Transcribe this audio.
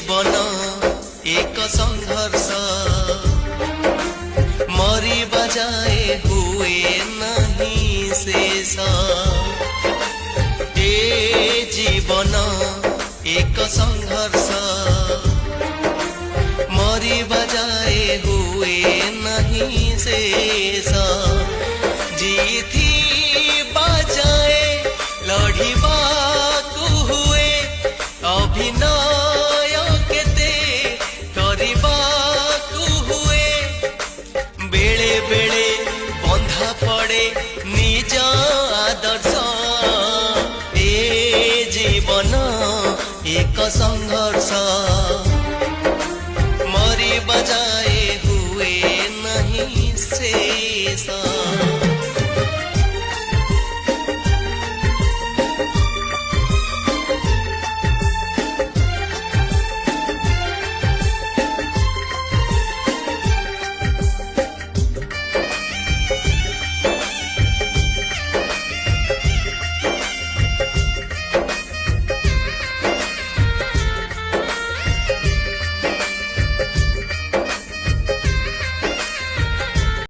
जीवन एक संघर्ष मरी बजाए हुए नहीं शेष। ए जीवन एक संघर्ष मरी बजाए हुए नहीं शेष। जीथी बजाए लड़िबा हुए अभिनय केते करबा हुए। बेले बेले बंधा पड़े निज आदर्श। ए जीवन एक संघर्ष मरी बजाए हुए नहीं शेष।